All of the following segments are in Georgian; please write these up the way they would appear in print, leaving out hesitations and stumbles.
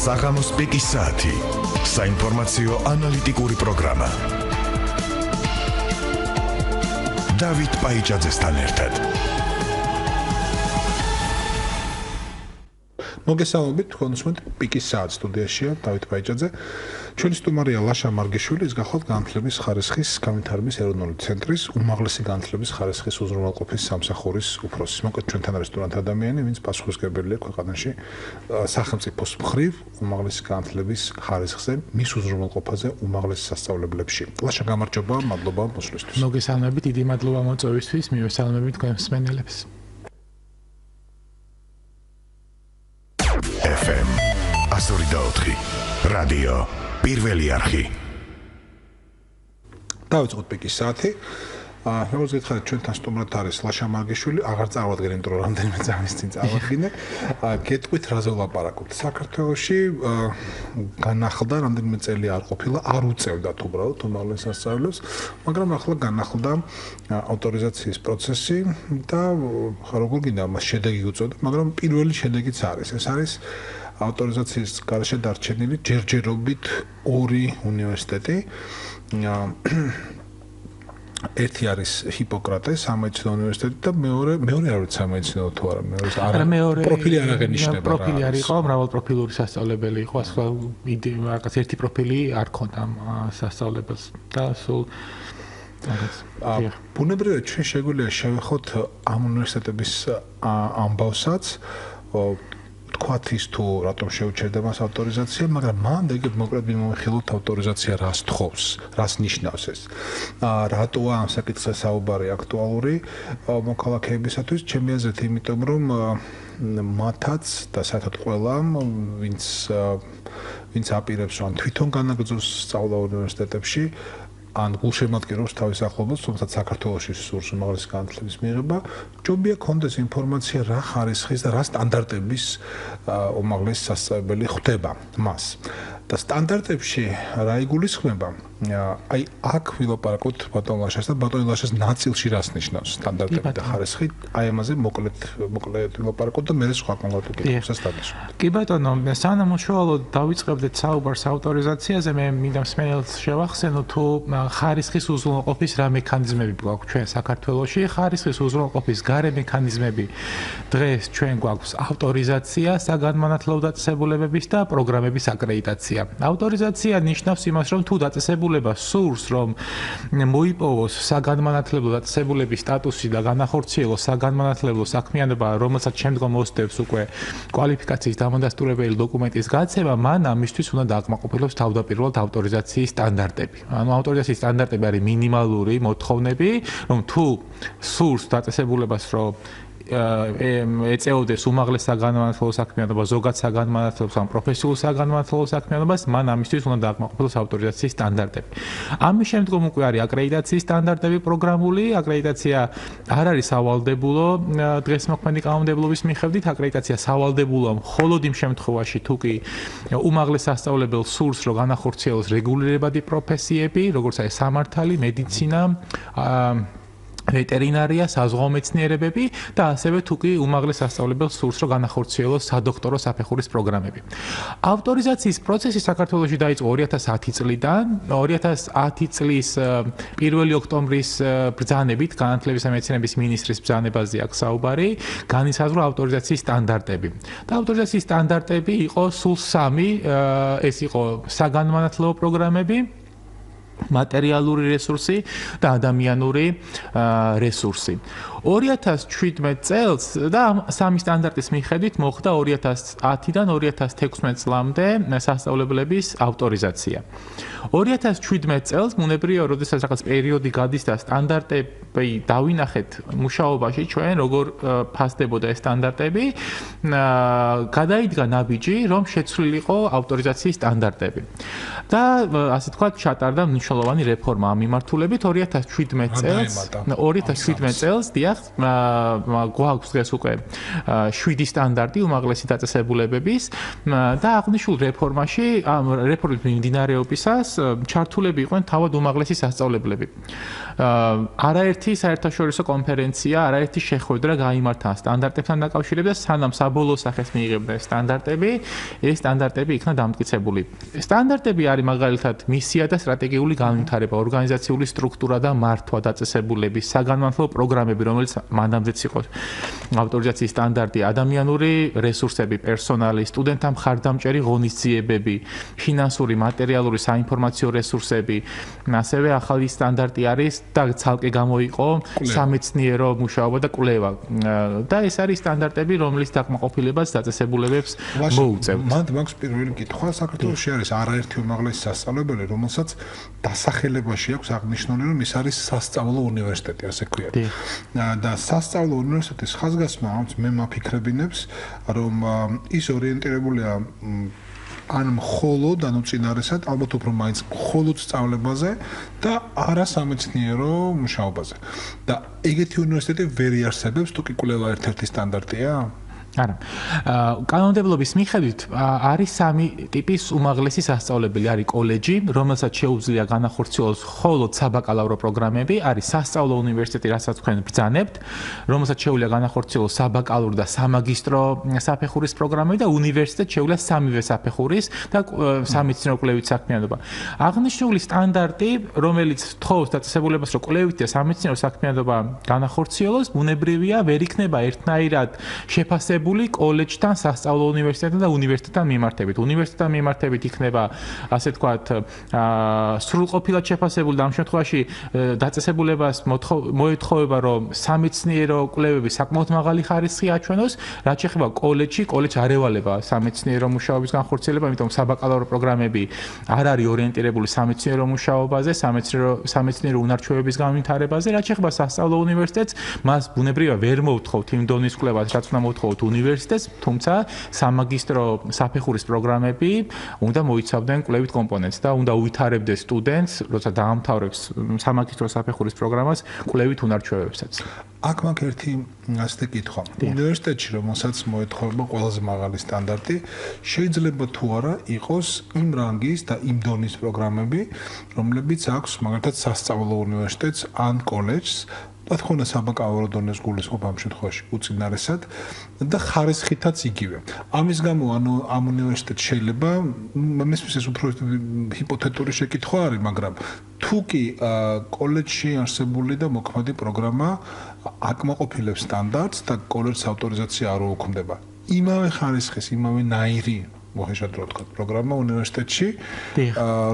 საღამოს პიკის საათი. საინფორმაციო ანალიტიკური პროგრამა. დავით პაიჭაძესთან ერთად. მოგესალმებით, თქვენს პიკის საათის სტუდიაშია დავით პაიჭაძე. ჩვენი სტუმარია ლაშა მარგიშვილი, ის გახლავთ განათლების ხარისხის განვითარების ეროვნული ცენტრის უმაღლესი განათლების ხარისხის უზრუნველყოფის სამსახურის უფროსი. მოკლედ ჩვენთან არის სტუდენტ ადამიანი, ვინც პასუხისმგებელია ქვეყანაში სახელმწიფოს მხრივ უმაღლესი განათლების ხარისხზე, მის უზრუნველყოფაზე უმაღლეს სასწავლებლებში. ლაშა, გამარჯობა, მადლობა მოსვლისთვის. მოგესალმებით, დიდი მადლობა მოწვევისთვის, მივესალმებით თქვენს მსმენელებს. FM 102.4 რადიო პირველი არხი. დავიწყოთ პიკის საათი. როგორც გითხარით, ჩვენთან სტუმრად არის ლაშა მარგიშვილი, აღარ წავადგენ, იმიტომ რომ რამდენიმე წამის წინ წავადგინე. გეტყვით, რაზე ვლაპარაკობთ. საქართველოში განახლდა, რამდენიმე წელი არ ყოფილა, არ უწევდათ უბრალოდ უმაღლეს სასწავლებლებს, მაგრამ ახლა განახლდა ავტორიზაციის პროცესი და როგორ გინდა მას შედეგი უწოდა, მაგრამ პირველი შედეგიც არის. ეს არის ავტორიზაციის გარეშე დარჩენილი ჯერჯერობით ორი უნივერსიტეტი. ერთი არის ჰიპოკრატეს სამედიცინო უნივერსიტეტი და მეორე არ ვიცი სამედიცინო თუ არა, მეორე პროფილი არ აღენიშნება. პროფილი არ იყო, მრავალპროფილური სასწავლებელი იყო, ასე რაღაც ერთი პროფილი არ ქონდა ამ სასწავლებელს და სულ ბუნებრივად ჩვენ შეგვიძლია შევეხოთ ამ უნივერსიტეტების ამბავსაც, თქვათ ის თუ რატომ შეუჩერდა მას ავტორიზაცია, მაგრამ მან ეგეთ მოკლედ მიმოიხილოთ ავტორიზაცია რას თხოვს, რას ნიშნავს ეს. რატოა ამ საკითხზე საუბარი აქტუალური მოქალაქეებისათვის? ჩემი აზრით, იმიტომ რომ მათაც და საერთოდ ყველამ, ვინც აპირებს რომ თვითონ განაგრძოს სწავლა უნივერსიტეტებში, ან გულშემატკივრობს თავის ახლობელს, თუმცა საქართველოში სურს უმაღლესი განათლების მიღება, ჯობია ქონდეს ინფორმაცია რა ხარისხის და რა სტანდარტების უმაღლესი სასწავლებელი ხდება მას. და სტანდარტებში რა იგულისხმება? აი აქ ვილაპარაკოთ ბატონ ლაშას და ბატონ ლაშას ნაწილში რას ნიშნავს სტანდარტები და ხარისხი? აი ამაზე მოკლედ ვილაპარაკოთ და მე სხვა კონკრეტულ კითხვებს დავისვათ. კი ბატონო, სანამ უშუალოდ დავიწყებდეთ საუბარს ავტორიზაციაზე, მე მინდა მსმენელს შევახსენო თუ ხარისხის უზრუნველყოფის რა მექანიზმები გვაქვს ჩვენ საქართველოში. ხარისხის უზრუნველყოფის გარე მექანიზმები დღეს ჩვენ გვაქვს ავტორიზაცია, საგანმანათლებლო დაწესებულებების და პროგრამების აკრედიტაცია. ავტორიზაცია ნიშნავს იმას, რომ თუ დაწესებულება სურს, რომ მოიპოვოს საგანმანათლებლო დაწესებულების სტატუსი და განახორციელოს საგანმანათლებლო საქმიანობა, რომელსაც შემდგომ მოსდევს უკვე კვალიფიკაციის დამადასტურებელი დოკუმენტის გაცემა, მან ამისთვის უნდა დააკმაყოფილოს თავდაპირველად ავტორიზაციის სტანდარტები. ანუ ავტორიზაციის სტანდარტები არის მინიმალური მოთხოვნები, რომ თუ სურს დაწესებულებას, რომ ეწეოდეს უმაღლეს საგანმანათლებლო საქმიანობა, ზოგად საგანმანათლებლო ან პროფესიულ საგანმანათლებლო საქმიანობას, მან ამისთვის უნდა დააკმაყოფილოს ავტორიზაციის სტანდარტები. ამის შემდგომ უკვე არის აკრედიტაციის სტანდარტები პროგრამული. აკრედიტაცია არ არის სავალდებულო დღეს მოქმედი კანონმდებლობის მიხედვით. აკრედიტაცია სავალდებულოა მხოლოდ იმ შემთხვევაში, თუ კი უმაღლეს სასწავლებელს სურს, რომ განახორციელოს რეგულირებადი პროფესიები, როგორც არის სამართალი, მედიცინა, ვეტერინარია, საზღვაო მეცნიერებები და ასევე თუ კი უმაღლეს სასწავლებელს სურს, რომ განახორციელოს სადოქტორო საფეხურის პროგრამები. ავტორიზაციის პროცესი საქართველოში დაიწყო 2010 წლიდან. 2010 წლის 1 ოქტომბრის ბრძანებით, განათლების და მეცნიერების მინისტრის ბრძანებაზე აქვს საუბარი, განისაზღვრა ავტორიზაციის სტანდარტები. და ავტორიზაციის სტანდარტები იყო სულ 3, ეს იყო საგანმანათლებლო პროგრამები, მატერიალური რესურსი და ადამიანური რესურსი. 2017 წელს და სამი სტანდარტის მიხედვით მოხდა 2010-დან 2016 წლამდე სასწავლებლების ავტორიზაცია. 2017 წელს ბუნებრივია, როდესაც რაღაც პერიოდი გადის და სტანდარტები დავინახეთ მუშაობაში ჩვენ, როგორ ფასდებოდა ეს სტანდარტები, გადაიდგა ნაბიჯი, რომ შეცვლილიყო ავტორიზაციის სტანდარტები. და ასე თქვა, ჩატარდა მნიშვნელოვანი რეფორმა ამ მიმართულებით 2017 წელს დიახ გვაქვს დღეს უკვე 7 სტანდარტი უმაღლესი დაწესებულებების და აღნიშნულ რეფორმაში ამ რეფორმის მიმდინარეობისას ჩართულები იყვნენ თავად უმაღლესი სასწავლებლები. არაერთი საერთაშორისო კონფერენცია, არაერთი შეხვედრა გაიმართა სტანდარტებთან დაკავშირებით და სანამ საბოლოო სახეს მიიღებდა ეს სტანდარტები იქნა დამტკიცებული. სტანდარტები არის მაგალითად მისია და სტრატეგიული განვითარება, ორგანიზაციული სტრუქტურა და მართვა დაწესებულების, საგანმანათლებლო პროგრამები, რომელიც მანამდეც იყო ავტორიზაციის სტანდარტი, ადამიანური რესურსები, პერსონალი, სტუდენტთა მხარდამჭერი ღონისძიებები, ფინანსური, მატერიალური, საინფორმაციო რესურსები, ასევე ახალი სტანდარტი არის და ცალკე გამოიყო სამეცნიერო მუშაობა და კვლევა. და ეს არის სტანდარტები, რომლის დაკმაყოფილებას დაწესებულებებს მოუწევთ. მანდ მაქვს პირველი კითხვა, საქართველოში არის არაერთი უმაღლესი სასწავლებელი, რომელსაც დასახელებაში აქვს აღნიშნული, რომ ის არის სასწავლო უნივერსიტეტი, ასე ქვია. და სასწავლო უნივერსიტეტის ხაზგასმა მე მაფიქრებინებს, რომ ის ორიენტირებულია ან მხოლოდ ანუ წინარესად ალბათ უფრო მაინც მხოლოდ სწავლებაზე და არა სამეცნიერო მუშაობაზე. და ეგეთი უნივერსიტეტი ვერ იარსებებს, თუ კი კვლევა ერთ-ერთი სტანდარტია? არა. კანონმდებლობის მიხედვით არის სამი ტიპის უმაღლესი სასწავლებელი, არის კოლეჯი, რომელსაც შეუძლია განახორციელოს მხოლოდ საბაკალავრო პროგრამები, არის სასწავლო უნივერსიტეტი, რასაც თქვენ ბრძანებთ, რომელსაც შეუძლია განახორციელოს საბაკალავრო და სამაგისტრო საფეხურის პროგრამები და უნივერსიტეტს შეუძლია სამივე საფეხურის და სამეცნიერო კვლევით საქმიანობა. აღნიშნული სტანდარტი, რომელიც თხოვს დაწესებულებას, რომ კვლევით და სამეცნიერო საქმიანობა განახორციელოს, ბუნებრივია, ვერ იქნება ერთნაირად შეფასებული კოლეჯთან, სასწავლო უნივერსიტეტთან და უნივერსიტეტთან მიმართებით. უნივერსიტეტთან მიმართებით იქნება, ასე ვთქვათ, სრულყოფილად შეფასებული და ამ შემთხვევაში დაწესებულებას მოეთხოვება, რომ სამეცნიერო კვლევები საკმაოდ მაღალი ხარისხი აჩვენოს, რაც შეეხება კოლეჯში, კოლეჯს არ ევალება სამეცნიერო მუშაობის განხორციელება, იმიტომ საბაკალავრო პროგრამები არ არის ორიენტირებული სამეცნიერო მუშაობაზე, სამეცნიერო უნარჩვევების განვითარებაზე, რაც შეეხება სასწავლო უნივერსიტეტს, მას ბუნებრივია ვერ მოუთხოვთ იმ დონის კვლევას, რაც უნდა მოთხოვოთ უნივერსიტეტს, თუმცა სამაგისტრო საფეხურის პროგრამები უნდა მოიცავდნენ კვლევით კომპონენტს და უნდა უვითარებდეს სტუდენტს, როცა დაამთავრებს სამაგისტრო საფეხურის პროგრამას, კვლევით უნარჩვევებსაც. აქ მაქვს ერთი ასეთი კითხვა. უნივერსიტეტში, რომელსაც მოეთხოვება ყველაზე მაღალი სტანდარტი, შეიძლება თუ არა იყოს იმ რანგის და იმ დონის პროგრამები, რომლებიც აქვს მაგალითად სასწავლო უნივერსიტეტს ან კოლეჯს, და თქონა საბაკალავრო დონეს გულისხმობა ამ შემთხვევაში უწინარესად და ხარისხითაც იგივე. ამის გამო ანუ ამ უნივერსიტეტს შეიძლება მესმის ეს უფრო ჰიპოთეტური შეკითხვა არის, მაგრამ თუ კი კოლეჯში არსებული და მოქმედი პროგრამა აკმაყოფილებს სტანდარტს და კოლეჯის ავტორიზაცია არ უქმდება. იმავე ხარისხის, იმავე ნაირი მოხეშად რო თქვა პროგრამა უნივერსიტეტში,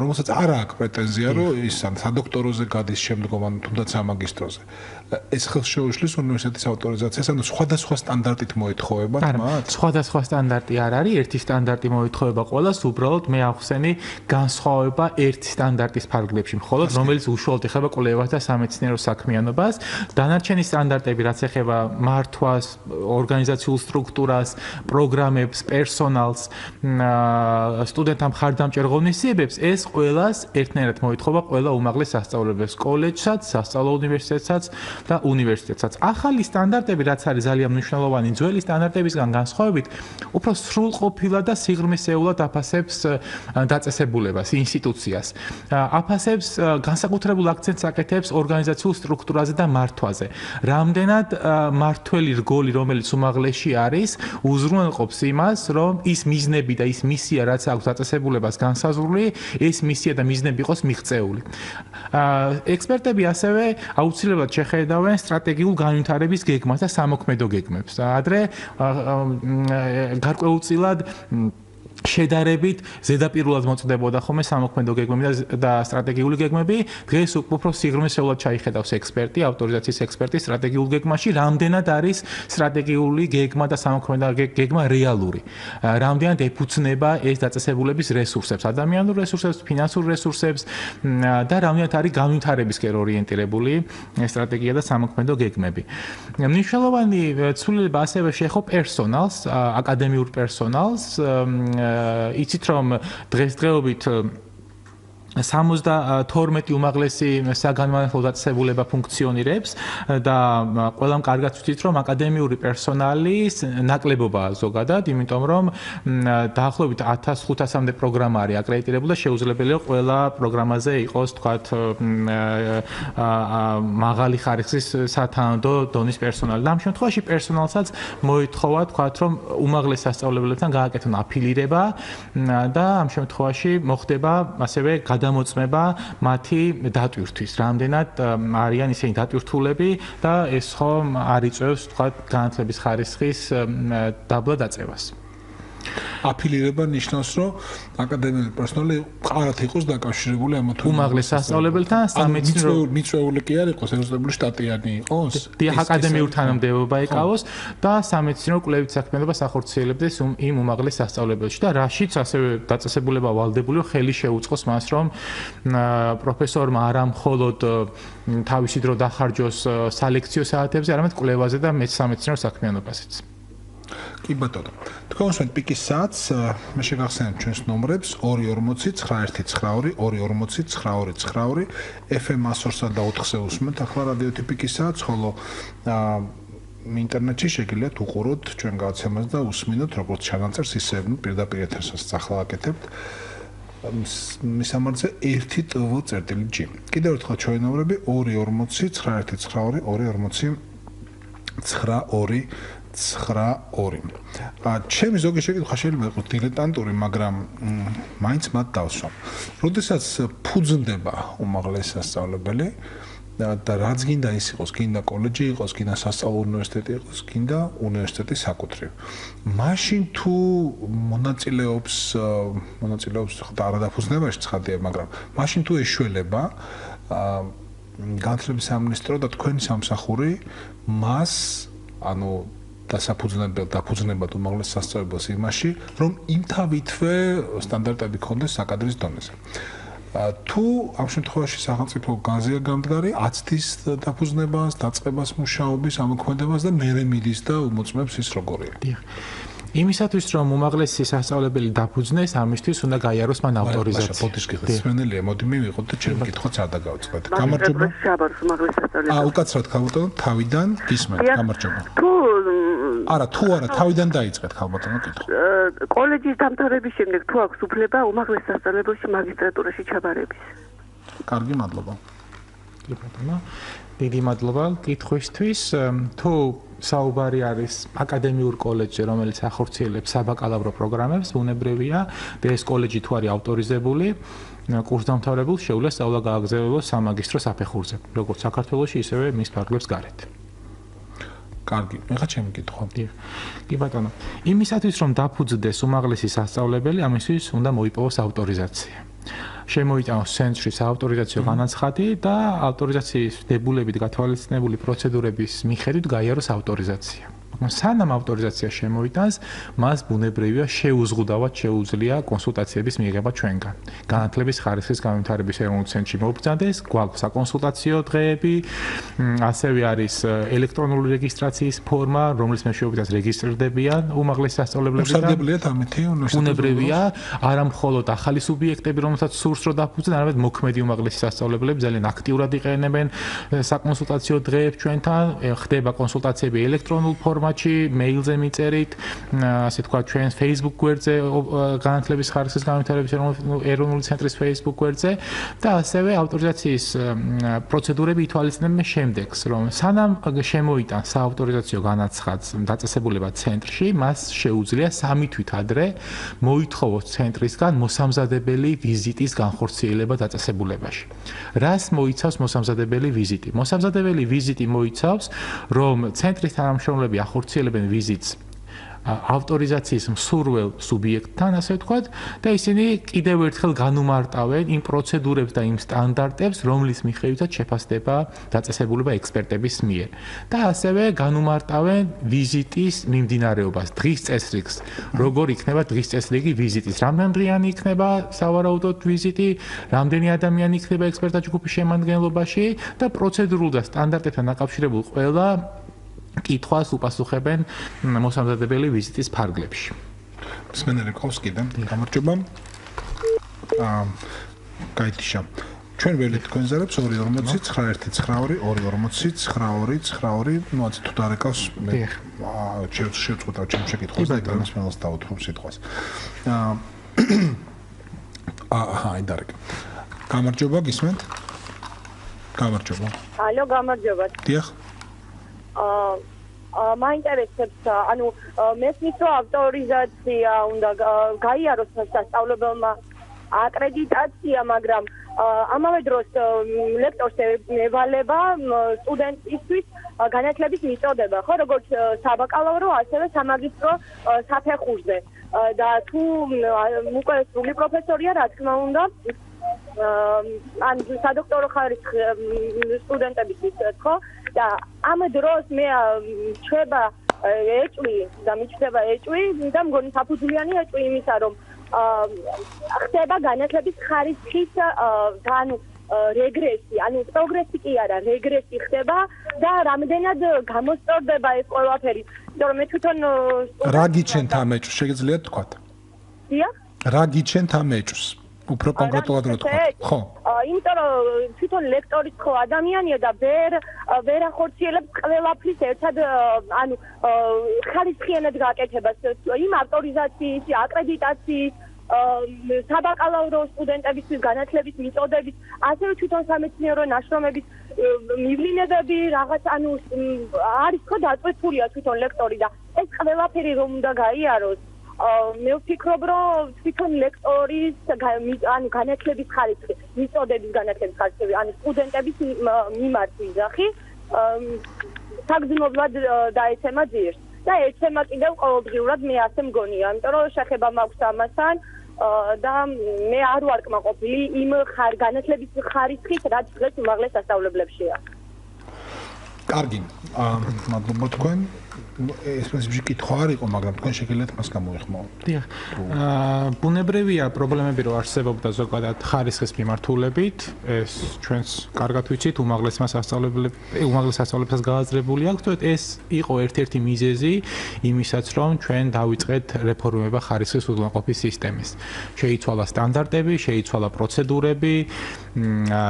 რომელსაც არ აქვს პრეტენზია, რომ ის სადოქტოროზე გადის შემდგომ ან თუნდაც სამაგისტროზე. ეს ხელს შეუშლის უნივერსიტეტის ავტორიზაციას, ანუ სხვადასხვა სტანდარტით მოეთხოვებათ მათ? სხვადასხვა სტანდარტი არ არის, ერთი სტანდარტი მოეთხოვება ყველას, უბრალოდ მე ახსენი განსხვავება ერთი სტანდარტის ფარგლებში, მხოლოდ რომელიც უშუალოდ ეხება კვლევას და სამეცნიერო საქმიანობას. დანარჩენი სტანდარტები, რაც ეხება მართვას, ორგანიზაციულ სტრუქტურას, პროგრამებს, პერსონალს, სტუდენტთა მხარდამჭერ ღონისძიებებს, ეს ყველას ერთნაირად მოეთხოვა ყველა უმაღლეს სასწავლებელს, კოლეჯსაც, სასწავლო უნივერსიტეტსაც და უნივერსიტეტსაც. ახალი სტანდარტები, რაც არის ძალიან მნიშვნელოვანი, ძველი სტანდარტებისგან განსხვავებით, უფრო სრულყოფილად და სიღრმისეულად აფასებს დაწესებულებას, ინსტიტუციას. აფასებს განსაკუთრებულ აქცენტს აკეთებს ორგანიზაციულ სტრუქტურაზე და მართვაზე. რამდენად მართველი რგოლი, რომელიც უმაღლესში არის, უზრუნველყოფს იმას, რომ ის მიზნები და ის მისია, რაც აქვს დაწესებულებას განსაზღვრული, ეს მისია და მიზნები იყოს მიღწეული. ექსპერტები ასევე აუცილებლად შეხედავენ სტრატეგიულ განვითარების გეგმას და სამოქმედო გეგმებს. ადრე გარკვეულწილად შედარებით ზედაპირულად მოწდებოდა ხოლმე სამოქმედო გეგმები და სტრატეგიული გეგმები. დღეს უფრო სიღრმისეულად ჩაიხედავს ექსპერტი, ავტორიზაციის ექსპერტი სტრატეგიულ გეგმაში, რამდენად არის სტრატეგიული გეგმა და სამოქმედო გეგმა რეალური. რამდენად ეფუძნება ეს დაწესებულების რესურსებს, ადამიანურ რესურსებს, ფინანსურ რესურსებს და რამდენად არის განვითარებისკენ ორიენტირებული სტრატეგია და სამოქმედო გეგმები. მნიშვნელოვანი ცვლილება ასევე შეეხო პერსონალს, აკადემიურ პერსონალს. იცით რომ დღესდღეობით 72 უმაღლესი საგანმანათლებლო დაწესებულება ფუნქციონირებს და ყველამ კარგად ვთქვით, რომ აკადემიური პერსონალის ნაკლებობაა ზოგადად, იმიტომ რომ დაახლოებით 1500-მდე პროგრამა არის აკრედიტირებული და შეუძლებელია ყველა პროგრამაზე იყოს, თქვათ, მაღალი ხარისხის სათანადო დონის პერსონალი. და ამ შემთხვევაში პერსონალსაც მოითხოვა, თქვათ, რომ უმაღლეს სასწავლებლებთან გააკეთონ აფილირება და ამ შემთხვევაში მოხდება ასევე გადამოწმება მათი დატვირთვის. რამდენად არიან ისინი დატვირთულები და ეს ხომ არ იწევს, თქვათ, განათლების ხარისხის დაბლა დაწევას. აფილირება ნიშნავს, რომ აკადემიური პერსონალი ყარად იყოს დაკავშირებული ამ უმაღლეს სასწავლებელთან სამეცნიერო მიწვეული კი არ იყოს, ეროვნული შტატიანი იყოს. დიახ, აკადემიური თანამდებობა ეკავოს და სამეცნიერო კვლევით საქმიანობა სახორციელებდეს იმ უმაღლეს სასწავლებელში და რაშიც ასევე დაწესებულება ვალდებული, რომ ხელი შეუწყოს მას, რომ პროფესორმა არა მხოლოდ თავისი დრო დახარჯოს სალექციო საათებზე, არამედ კვლევაზე და სამეცნიერო საქმიანობაზეც. კი ბატონო. თქვენ უსმენთ პიკის საათს, მე შეგახსენებ ჩვენს ნომრებს 240-9192, 240-92, FM 102-სა და 4-ზე უსმენთ ახლა რადიო პიკის საათს, ხოლო ინტერნეტში შეგიძლიათ უყუროთ ჩვენ გადაცემას და უსმინოთ როგორც ჩანაწერს, ისე პირდაპირ ეთერსაც ახლა აკეთებთ. მისამართზე 1.tv.g. კიდევ ერთხელ ჩვენი ნომრები 240-9192, 240-92. ჩემი ზოგი შეკითხვა შეიძლება იყოს დილეტანტური, მაგრამ მაინც მათ დავსვამ. როდესაც ფუძნდება უმაღლესი სასწავლებელი და რაც გინდა ის იყოს, გინდა კოლეჯი იყოს, გინდა სასწავლო უნივერსიტეტი იყოს, გინდა უნივერსიტეტის საკუთრივ. მაშინ თუ მონაწილეობს ხდა არადაფუძნებაში ცხადია, მაგრამ მაშინ თუ ეშველება განათლების სამინისტრო და თქვენი სამსახური მას ანუ დაფუძნებად უმაღლეს სასწავლებელს იმაში, რომ იმთავითვე სტანდარტები ქონდეს საკადრის დონეზე. თუ ამ შემთხვევაში სახელმწიფო განზია გამდგარი აცდის დაფუძნებას, დაწყებას მუშაობის ამოქმედებას და მერე მიდის და უმოწმებს ის როგორია. იმისათვის რომ უმაღლესი სასწავლებელი დაფუძნეს, ამისთვის უნდა გაიაროს მან ავტორიზაცია. სმენელია, მოდი მივიღოთ და ჩემი კითხვაც არ დაგავიწყდეთ. გამარჯობა. უკაცრავად ხალბატონო, თავიდან გისმენთ, გამარჯობა. არა, თავიდან დაიწყეთ ხალბატონო კითხვა. კოლეჯის დამთავრების შემდეგ თუ აქვს უფლება უმაღლეს სასწავლებელში მაგისტრატურაში ჩაბარების? კარგი, მადლობა. კი ბატონო. დიდი მადლობა კითხვისთვის. თუ საუბარი არის აკადემიურ კოლეჯზე, რომელიც ახორციელებს საბაკალავრო პროგრამებს, უნებრივია და ეს კოლეჯი თუ არის ავტორიზებული, კურსდამთავრებულს შეუძლია სწავლა გააგრძელოს სამაგისტრო საფეხურზე, როგორც საქართველოში, ისევე მის ფარგლებს გარეთ. კარგი, ეხლა ჩემი კითხვა. კი ბატონო. იმისათვის რომ დაფუძნდეს უმაღლესი სასწავლებელი, ამისთვის უნდა მოიპოვოს ავტორიზაცია. შემოიტანოს ცენტრის ავტორიზაციო განაცხადი და ავტორიზაციის დებულებით გათვალისწინებული პროცედურების მიხედვით გაიაროს ავტორიზაცია. სანამ ავტორიზაცია შემოიტანს, მას ბუნებრივია შეუზღუდავად შეუძლია კონსულტაციების მიღება ჩვენგან. განათლების ხარისხის განვითარების ეროვნულ ცენტრში მობრძანდეს, გვაქვს საკონსულტაციო დღეები, ასევე არის ელექტრონული რეგისტრაციის ფორმა, რომლის მეშვეობითაც რეგისტრდებიან უმაღლესი სასწავლებლები და ბუნებრივია არა მხოლოდ ახალი სუბიექტები, რომელსაც სურს რომ დაფუძნեն, არამედ მოქმედი უმაღლესი სასწავლებლები ძალიან აქტიურად იყენებენ საკონსულტაციო დღეებს ჩვენთან, ხდება კონსულტაციები ელექტრონულ ფორმატში, მეილზე მიწერით, ასე თქვა ჩვენს Facebook გვერდზე, განათლების ხარისხის განვითარების ეროვნული ცენტრის Facebook გვერდზე და ასევე ავტორიზაციის პროცედურები ითვალისწინებენ შემდეგს, რომ სანამ შემოიტანს საავტორიზაციო განაცხადს დაწესებულება ცენტრში, მას შეუძლია 3 თვით ადრე მოითხოვოს ცენტრისგან მოსამზადებელი ვიზიტის განხორციელება დაწესებულებაში. რას მოიცავს მოსამზადებელი ვიზიტი? მოსამზადებელი ვიზიტი მოიცავს, რომ ცენტრის თანამშრომლები ახორციელებენ ვიზიტს ავტორიზაციის მსურველ სუბიექტთან, ასე ვთქვათ, და ისინი კიდევ ერთხელ განუმარტავენ იმ პროცედურებს და იმ სტანდარტებს, რომლის მიხედვითაც შეფასდება დაწესებულება ექსპერტების მიერ. და ასევე განუმარტავენ ვიზიტის მიმდინარეობას, დღის წესრიგს, როგორ იქნება დღის წესრიგი ვიზიტის, რამდენდღიანი იქნება სავარაუდოდ ვიზიტი, რამდენი ადამიანი იქნება ექსპერტთა ჯგუფის შემადგენლობაში და პროცედურულ და სტანდარტებთან დაკავშირებულ ყველა კითხვას უპასუხებენ მოსამზადებელი ვიზიტის ფარგლებში. მსმენელი ყავს კიდე. გამარჯობა. გაითიშა. ჩვენ ველი თქვენზარებს 2.40-912-2.40-922-92, ну აცი თუ დარეკავს მე შევწყვეტავ ჩემ შეკითხვას და ეკრანის მელს დავუთხრობ სიტყვას. აი დარეკ. გამარჯობა, გისმენთ? გამარჯობა. ალო, გამარჯობა. დიახ. მაინტერესებს, ანუ მესმის რომ ავტორიზაცია უნდა გაიაროს სასწავლებელმა აკრედიტაცია, მაგრამ ამავე დროს ლექტორს ევალება სტუდენტისთვის განათლების მიწოდება, ხო, როგორც საბაკალავრო, ასევე სამაგისტრო საფეხურზე. და თუ უკვე სრული პროფესორია, რა თქმა უნდა, ან სადოქტორო ხარისხის სტუდენტებისთვის, ხო? და ამ დროს მე ჩება ეჭვი და მიჩნდება ეჭვი და მგონი საფუძვლიანი ეჭვი იმისა, რომ ხდება განათლების ხარისხის ანუ რეგრესი, ანუ პროგრესი კი არა, რეგრესი ხდება და რამდენად გამოსწორდება ეს ყველაფერი. იმიტომ რომ მე თვითონ რა გიჩენთ ამ ეჭვს, შეგიძლიათ თქვათ? დიახ? რა გიჩენთ ამ ეჭვს? უფრო კონკრეტულად რა თქვათ? ხო. იმიტომ რომ თვითონ ლექტორის ხო ადამიანია და ვერ ახორციელებს ყველაფრის ერთად, ანუ ხარისხიანად გაკეთებას, იმ ავტორიზაციის, აკრედიტაციის, საბაკალავრო სტუდენტებისთვის განათლების მიწოდების, ასევე თვითონ სამეცნიერო ნაშრომების მივლინებები, რაღაც, ანუ არის ხო დაწყვეტილია თვითონ ლექტორი და ეს ყველაფერი რომ უნდა გაიაროს. მე ვფიქრობ, რომ თვითონ ლექტორის ანუ განათლების ხარისხი, მიწოდების განათლების ხარისხი, ანუ სტუდენტების მიმართ ვიზახი, საგრძნობლად დაეცემა ძირს. და ეცემა კიდევ ყოველდღიურად მე ასე მგონია, იმიტომ რომ შეხება მაქვს ამასთან და მე არ ვარ კმაყოფილი იმ განათლების ხარისხით, რაც დღეს უმაღლეს სასწავლებლებშია. კარგი, მადლობა თქვენ. ეს პრინციპში კითხვა არ იყო, მაგრამ თქვენ შეგიძლიათ მას გამოიხმო. დიახ. ბუნებრივია პრობლემები რო არსებობდა ზოგადად ხარისხის მიმართულებით, ეს ჩვენს კარგად ვიცით, უმაღლეს სასწავლებელს გააზრებული აქვს, თუმცა ეს იყო ერთ-ერთი მიზეზი იმისაც, რომ ჩვენ დავიწყეთ რეფორმება ხარისხის უზრუნველყოფის სისტემის. შეიცვალა სტანდარტები, შეიცვალა პროცედურები,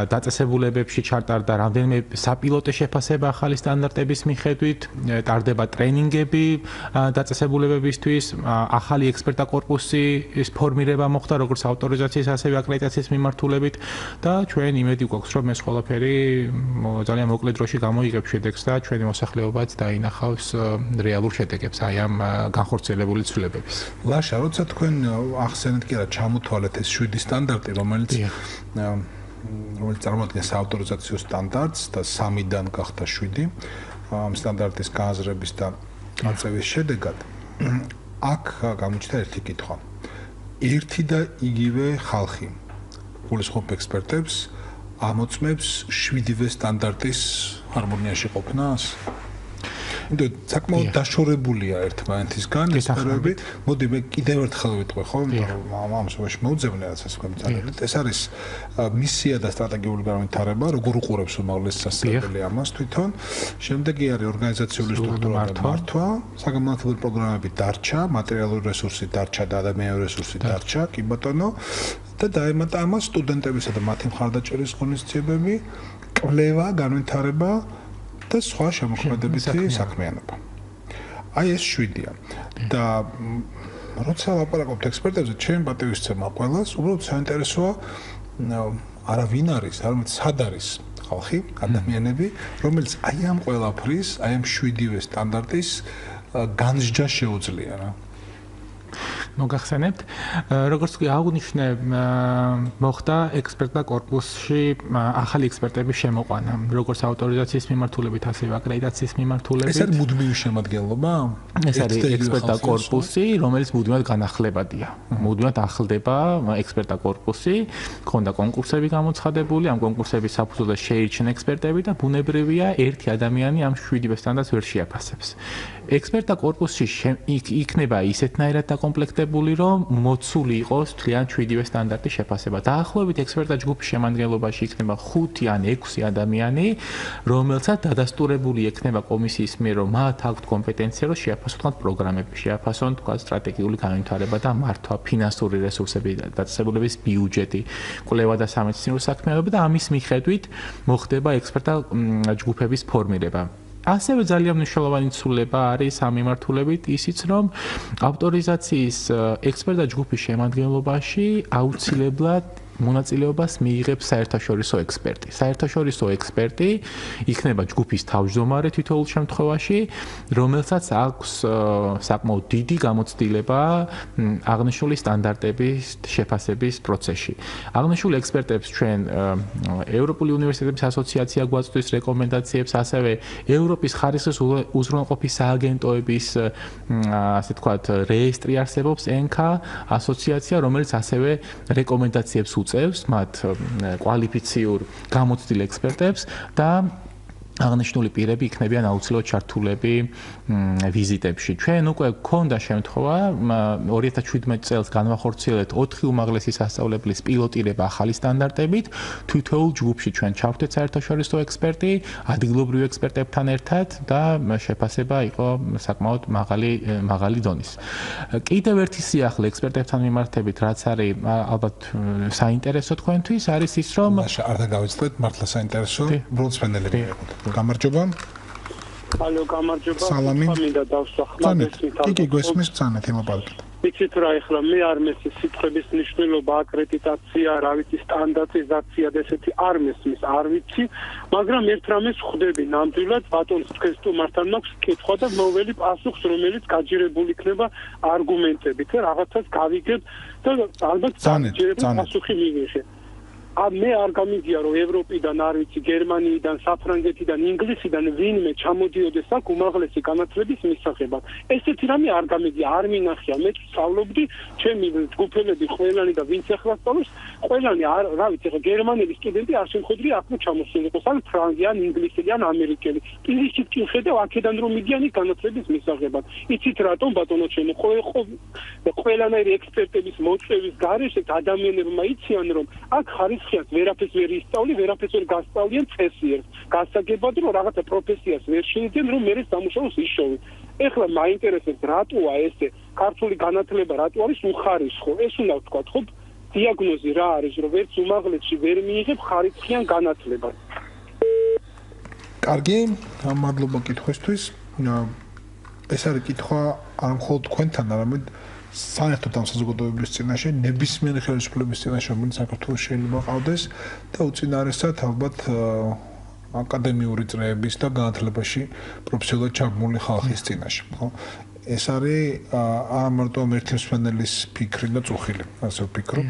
დაწესებულებებში ჩატარდა რამდენიმე საპილოტე შეფასება ახალი სტანდარტების მიხედვით, ტარდება ტრენინგები დაწესებულებებისთვის, ახალი ექსპერტთა კორპუსის ფორმირება მოხდა როგორც ავტორიზაციის, ასევე აკრედიტაციის მიმართულებით და ჩვენ იმედი გვაქვს, რომ ეს ყველაფერი ძალიან მოკლე დროში გამოიღებს შედეგს და ჩვენი მოსახლეობაც დაინახავს რეალურ შედეგებს აი ამ განხორციელებული ცვლილებების. ლაშა, როცა თქვენ ახსენეთ კი არა, ჩამოთვალეთ ეს 7 სტანდარტი, რომელიც წარმოადგენს საავტორიზაციო სტანდარტს და 3-დან გახდა 7. ამ სტანდარტის გააზრების და აწევის შედეგად აქ გამოჩნდა ერთი კითხვა. ერთი და იგივე ხალხი გულისხმობ ექსპერტებს ამოწმებს 7-ვე სტანდარტის ჰარმონიაში ყოფნას. იმიტომ საკმაოდ დაშორებულია ერთმანეთისგან ესპერები. მოდი მე კიდევ ერთხელ ვიტყვი, ხო? ამ შემთხვევაში მოუძებნე რაც ასე გვემწარებით. ეს არის მისია და სტრატეგიული განვითარება, როგორ უყურებს უმაღლესი სასწავლებელი ამას თვითონ. შემდეგი არის ორგანიზაციული სტრუქტურა და მართვა, საგანმანათლებლო პროგრამები დარჩა, მატერიალური რესურსი დარჩა და ადამიანური რესურსი დარჩა, კი ბატონო. და დაემატა ამას სტუდენტებისა და მათი მხარდაჭერის ღონისძიებები, კვლევა, განვითარება და სხვა შემოქმედებითი საქმიანობა. აი ეს 7-ია. და როცა ლაპარაკობთ ექსპერტებზე, ჩემი პატივისცემა ყველას, უბრალოდ საინტერესოა არა ვინ არის, არამედ სად არის ხალხი, ადამიანები, რომელიც აი ამ ყველაფრის, აი ამ 7-ვე სტანდარტის განსჯა შეუძლია რა. მოგახსენებთ, როგორც კი აღნიშნე, მოხდა ექსპერტთა კორპუსში ახალი ექსპერტების შემოყვანა, როგორც ავტორიზაციის მიმართულებით, ასევე აკრედიტაციის მიმართულებით. ეს არის მუდმივი შემადგენლობა? ეს არის ექსპერტთა კორპუსი, რომელიც მუდმივად განახლებადია. მუდმივად ახლდება ექსპერტთა კორპუსი, ქონდა კონკურსები გამოცხადებული, ამ კონკურსების საფუძველზე შეირჩნენ ექსპერტები და ბუნებრივია ერთი ადამიანი ამ 7-ვე სტანდარტს ვერ შეაფასებს. ექსპერტთა კორპუსში იქნება ისეთნაირად დაკომპლექტებული გადაწყვეტილებული, რომ მოცული იყოს თლიან 7-ვე სტანდარტის შეფასება. დაახლოებით ექსპერტთა ჯგუფის შემადგენლობაში იქნება 5 ან 6 ადამიანი, რომელსაც დადასტურებული ექნება კომისიის მიერ, რომ მათ აქვთ კომპეტენცია, რომ შეაფასონ პროგრამები, შეაფასონ სტრატეგიული განვითარება და მართვა, ფინანსური რესურსები, დაწესებულების ბიუჯეტი, კვლევა და სამეცნიერო საქმიანობა და ამის მიხედვით მოხდება ექსპერტთა ჯგუფების ფორმირება. ასევე ძალიან მნიშვნელოვანი ცვლილება არის ამ მიმართულებით ისიც, რომ ავტორიზაციის ექსპერტთა ჯგუფის შემადგენლობაში აუცილებლად მონაწილეობას მიიღებს საერთაშორისო ექსპერტი. საერთაშორისო ექსპერტი იქნება ჯგუფის თავმჯდომარე თითოეულ შემთხვევაში, რომელსაც აქვს საკმაოდ დიდი გამოცდილება აღნიშნული სტანდარტების შეფასების პროცესში. აღნიშნული ექსპერტებს ჩვენ ევროპული უნივერსიტეტების ასოციაცია გვაწვდის რეკომენდაციებს, ასევე ევროპის ხარისხის უზრუნველყოფის სააგენტოების ასე ვთქვათ რეესტრი არსებობს ENCA ასოციაცია, რომელიც ასევე რეკომენდაციებს უწევს მათ კვალიფიციურ გამოცდილ ექსპერტებს და აღნიშნული პირები იქნებიან აუცილებლად ჩართულები ვიზიტებში. ჩვენ უკვე გქონდა შემთხვევა 2017 წელს განვახორციელეთ 4 უმაღლესი სასწავლებლის პილოტირება ახალი სტანდარტებით. თითოეულ ჯგუფში ჩვენ ჩავხვდეთ საერთაშორისო ექსპერტი, ადგილობრივ ექსპერტებთან ერთად და შეფასება იყო საკმაოდ მაღალი დონის. კიდევ ერთი სიახლე ექსპერტებთან მიმართებით, რაც არის ალბათ საინტერესო თქვენთვის, არის ის, რომ არ დაგავიწყდეთ, მართლა საინტერესო, უბრალოდ სვენელები ვიყოთ. გამარჯობა. ალო, გამარჯობა. სალამი. მინდა დავსახმარ კი, გვესმის წანეთ იმაპარკეთ. იცით რა, ეხლა მე არ მესმის სიტყვების მნიშვნელობა, აკრედიტაცია, რა ვიცი, სტანდარტიზაცია და ესეთი არ მესმის, არ ვიცი, მაგრამ ერთ რამეს ხვდები, ნამდვილად ბატონს თქვენ სტუმართან მაქვს კითხვა და მოველი პასუხს, რომელიც გაჯერებული იქნება არგუმენტებით, რაღაცას გავიგებ და ალბათ გაჯერებული პასუხი მივიღე. მე არ გამიგია, რომ ევროპიდან, არ ვიცი, გერმანიიდან, საფრანგეთიდან, ინგლისიდან ვინმე ჩამოდიოდეს აქ უმაღლესი განათლების მისაღებად. ესეთი რამე არ გამიგია, არ მინახია. მე სწავლობდი, ჩემი ჯგუფელები ყველანი და ვინც ახლა სწავლობს, ყველანი რა ვიცი, გერმანელი სტუდენტი არ შემხედრია აქ ჩამოსულიყოს, ან ფრანგი, ან ინგლისელი, ან ამერიკელი. პირიქით კი ხედავ აქედან რომ მიდიან იქ განათლების მისაღებად. იცით რატომ ბატონო ჩემო, ყველანაირი ექსპერტების მოწვევის გარეშე ადამიანებმა იციან, რომ აქ ხარისხის ვერაფერს ვერ ისწავლი, ვერაფერს ვერ გასწავლიან წესიერს. გასაგებად რომ რაღაცა პროფესიას ვერ შეიძენ, რომ მერე სამუშაოს იშოვით. ეხლა მაინტერესებს რატოა ესე ქართული განათლება, რატო არის უხარისხო? ეს უნდა ვთქვათ, ხო? დიაგნოზი რა არის, რომ ვერც უმაღლესში ვერ მიიღებ ხარისხიან განათლებას. კარგი, მადლობა კითხვისთვის. ეს არის კითხვა არ მხოლოდ თქვენთან, არამედ საერთოდ ამ საზოგადოების წინაშე, ნებისმიერი ხელისუფლების წინაშე, რომელიც საქართველოს შეიძლება ყავდეს და უწინარესად ალბათ აკადემიური წრეების და განათლებაში პროფესიულად ჩაბმული ხალხის წინაშე, ხო? ეს არის არა მარტო ერთი მსმენელის ფიქრი და წუხილი, ასე ვფიქრობ.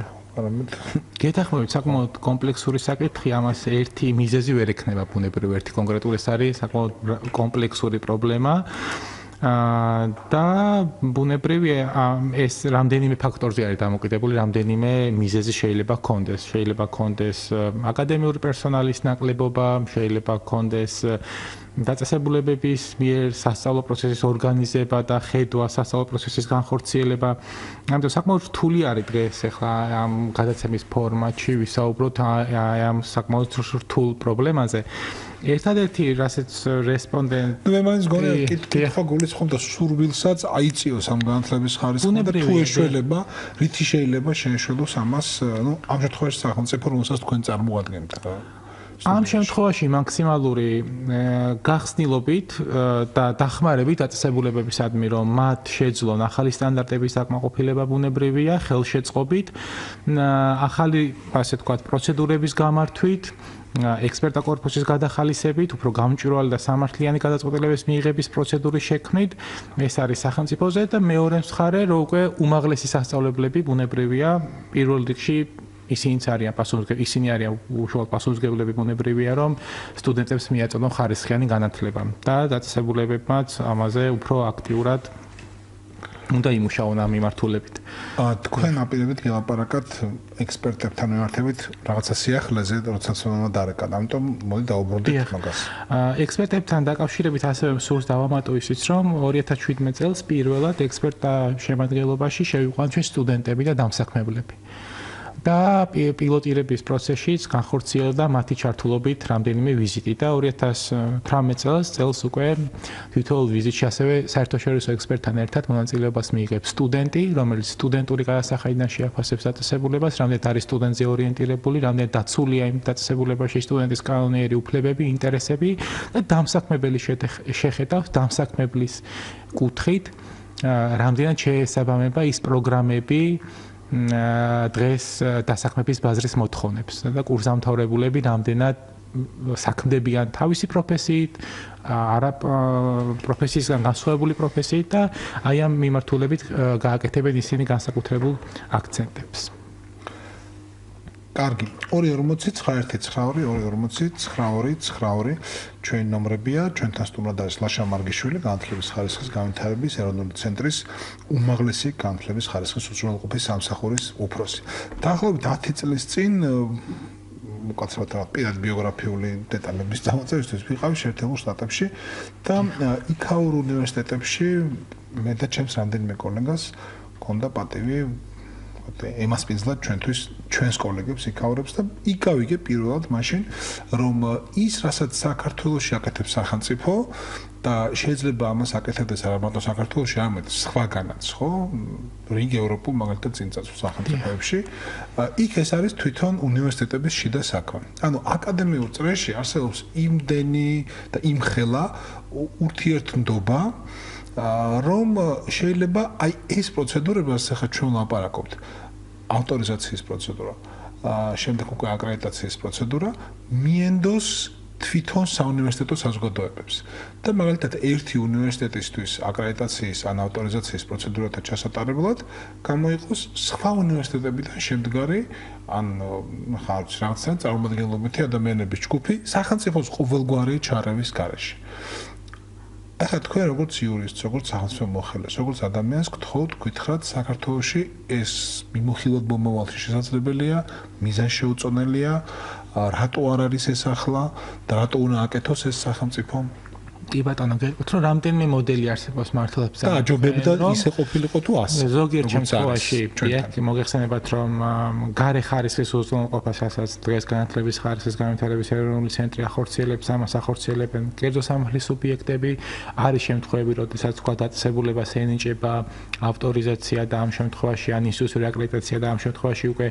გეთახმებით, საკმაოდ კომპლექსური საკითხი, ამას ერთი მიზეზი ვერ ექნება ბუნებრივ, ერთი კონკრეტული, ეს არის საკმაოდ კომპლექსური პრობლემა. და ბუნებრივია ეს რამდენიმე ფაქტორზე არის დამოკიდებული, რამდენიმე მიზეზი შეიძლება ჰქონდეს. შეიძლება ჰქონდეს აკადემიური პერსონალის ნაკლებობა, შეიძლება ჰქონდეს დაწესებულებების მიერ სასწავლო პროცესის ორგანიზება და ხედვა, სასწავლო პროცესის განხორციელება. ამიტომ საკმაოდ რთული არის დღეს ახლა ამ გადაცემის ფორმატში ვისაუბროთ ამ საკმაოდ რთულ პრობლემაზე. ერთადერთი რასაც რესპონდენტი მე მაინც გონია კითხვა გულისხმობდა სურვილსაც აიწიოს ამ განათლების ხარისხი და თუ ეშველება, რითი შეიძლება შეეშველოს ამას, ამ შემთხვევაში სახელმწიფო რომელსაც თქვენ წარმოადგენთ. ამ შემთხვევაში მაქსიმალური გახსნილობით და დახმარებით დაწესებულებებისადმი, რომ მათ შეძლონ ახალი სტანდარტების საკმაყოფილება ბუნებრივია, ხელშეწყობით, ახალი, ასე ვთქვათ, პროცედურების გამართვით, ექსპერტთა კორპუსის გადახალისებით, უფრო გამჭვირვალე და სამართლიანი გადაწყვეტილების მიიღების პროცედურის შექმნით, ეს არის სახელმწიფოზე და მეორე მხარე, რომ უკვე უმაღლესი სასწავლებლები ბუნებრივია პირველ რიგში ისინი არიან უშუალოდ პასუხისმგებლები ბუნებრივია, რომ სტუდენტებს მიაწოდონ ხარისხიანი განათლება და დაწესებულებებმაც ამაზე უფრო აქტიურად უნდა იმუშაონ ამ მიმართულებით. თქვენ აპირებით გელაპარაკათ ექსპერტებთან მიმართებით რაღაცა სიახლეზე, როდესაც უნდა დარეკან. ამიტომ მოდი დაუბრუნდეთ მაგას. ექსპერტებთან დაკავშირებით ასევე სურს დავამატო ისიც, რომ 2017 წელს პირველად ექსპერტთა შემადგენლობაში შევიყვანთ ჩვენ სტუდენტები და დამსაქმებლები. და პილოტირების პროცესშიც განხორციელდა მათი ჩართულობით რამდენიმე ვიზიტი და 2018 წელს უკვე თითოეულ ვიზიტში ასევე საერთაშორისო ექსპერტთან ერთად მონაწილეობას მიიღებს სტუდენტი, რომელიც სტუდენტური გადასახადიდან შეაფასებს დაწესებულებას, რამდენად არის სტუდენტზე ორიენტირებული, რამდენად დაცულია იმ დაწესებულებაში სტუდენტის კანონიერი უფლებები, ინტერესები და დამსაქმებელი შეხედავს დამსაქმებლის კუთხით, რამდენად შეესაბამება ის პროგრამები დღეს დასაქმების ბაზრის მოთხოვნებს და კურსდამთავრებულები რამდენად საქმდებიან თავისი პროფესიით, არა პროფესიისგან განსხვავებული პროფესიით და აი ამ მიმართულებით გააკეთებენ ისინი განსაკუთრებულ აქცენტებს. კარგი. 240-919-240-922 ჩვენი ნომრებია, ჩვენთან სტუმრად არის ლაშა მარგიშვილი, განათლების ხარისხის განვითარების ეროვნული ცენტრის უმაღლესი განათლების ხარისხის უზრუნველყოფის სამსახურის უფროსი. დაახლოებით 10 წლის წინ უკაცრავად პირად ბიოგრაფიული დეტალების დამოწევისთვის ვიყავი შეერთებულ შტატებში და იქაურ უნივერსიტეტებში მე და ჩემს რამდენიმე კოლეგას ჰქონდა პატივი ემასპინძლად ჩვენს კოლეგებს იქაურებს და იგავიგე პირველად მაშინ რომ ის რასაც საქართველოში აკეთებს სახელმწიფო და შეიძლება ამას აკეთებდეს არა მარტო საქართველოში, არამედ სხვაგანაც, ხო? რიგ ევროპულ მაგალითად წინწაწვ სახელმწიფოებში, იქ ეს არის თვითონ უნივერსიტეტების შიდა საქმე. ანუ აკადემიურ წრეში არსებობს იმდენი და იმხელა ურთიერთმდობა რომ შეიძლება აი ეს პროცედურები ახლა ჩვენ ლაპარაკობთ ავტორიზაციის პროცედურა, შემდეგ უკვე აკრედიტაციის პროცედურა მიენდოს თვითონ საუნივერსიტეტო საზოგადოებებს. და მაგალითად ერთი უნივერსიტეტისთვის აკრედიტაციის ან ავტორიზაციის პროცედურათა ჩასატარებლად გამოიყოს სხვა უნივერსიტეტებიდან შემდგარი ან ხარჯ რაღაცა წარმომადგენლობითი ადამიანების ჯგუფი სახელმწიფოს ყოველგვარი ჩარევის გარეშე. ახლა თქვენ როგორც იურისტი, როგორც სახელმწიფო მოხელე, როგორც ადამიანს გთხოვთ, გითხრათ საქართველოში ეს მიმოხილვად მომავალში შესაძლებელია, მიზანშეუწონელია, რატო არ არის ეს ახლა და რატო უნდა აკეთოს ეს სახელმწიფო? კი ბატონო, გეტყვით რომ რამდენიმე მოდელი არსებობს მართლაც და ჯობები და ისე ყოფილიყო თუ ასე. ზოგიერთ შემთხვევაში მოგეხსენებათ რომ გარე ხარისხის უზრუნველყოფასაც დღეს განათლების ხარისხის განვითარების ეროვნული ცენტრი ახორციელებს, ამას ახორციელებენ კერძო სამართლის სუბიექტები, არის შემთხვევები, როდესაც თქვა დაწესებულებას ენიჭება ავტორიზაცია და ამ შემთხვევაში ან ინსტიტუციური აკრედიტაცია და ამ შემთხვევაში უკვე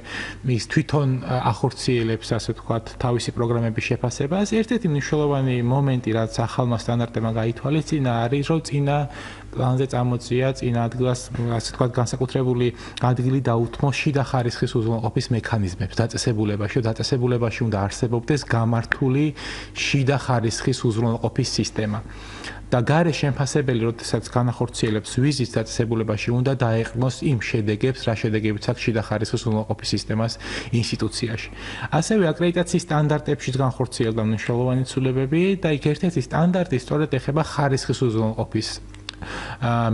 ის თვითონ ახორციელებს, ასე ვთქვათ, თავისი პროგრამების შეფასებას. ერთ-ერთი მნიშვნელოვანი მომენტი, რაც ახალმა სტანდარტებმა გაითვალისწინა, არის რომ წინა პლანზე წამოწია წინა ადგილას, ასე ვთქვათ, განსაკუთრებული ადგილი დაუთმო შიდა ხარისხის უზრუნველყოფის მექანიზმებს დაწესებულებაში, დაწესებულებაში უნდა არსებობდეს გამართული შიდა ხარისხის უზრუნველყოფის სისტემა. და გარე შემფასებელი, როდესაც განახორციელებს ვიზის დაწესებულებაში, უნდა დაეყრდნოს იმ შედეგებს, რა შედეგებიც აქვს შიდა ხარისხის უზრუნველყოფის სისტემას ინსტიტუციაში. ასევე აკრედიტაციის სტანდარტებშიც განხორციელდა მნიშვნელოვანი ცვლილებები და იქ ერთ-ერთი სტანდარტი სწორედ ეხება ხარისხის უზრუნველყოფის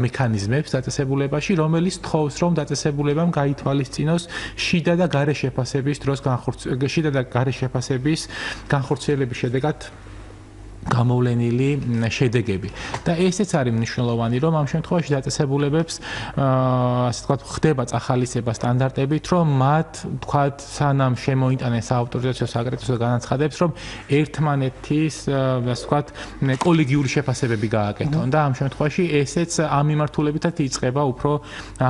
მექანიზმებს დაწესებულებაში, რომელიც თხოვს, რომ დაწესებულებამ გაითვალისწინოს შიდა და გარე შეფასების დროს შიდა და გარე შეფასების განხორციელების შედეგად გამოვლენილი შედეგები. და ესეც არის მნიშვნელოვანი, რომ ამ შემთხვევაში დაწესებულებებს ასე ვთქვათ, ხდება წახალისება სტანდარტებით, რომ მათ ვთქვათ, სანამ შემოიტანეს ავტორიზაციო საკრედიტაციო განაცხადებს, რომ ერთმანეთის ასე ვთქვათ, კოლეგიური შეფასებები გააკეთონ და ამ შემთხვევაში ესეც ამ მიმართულებითაც იწყება უფრო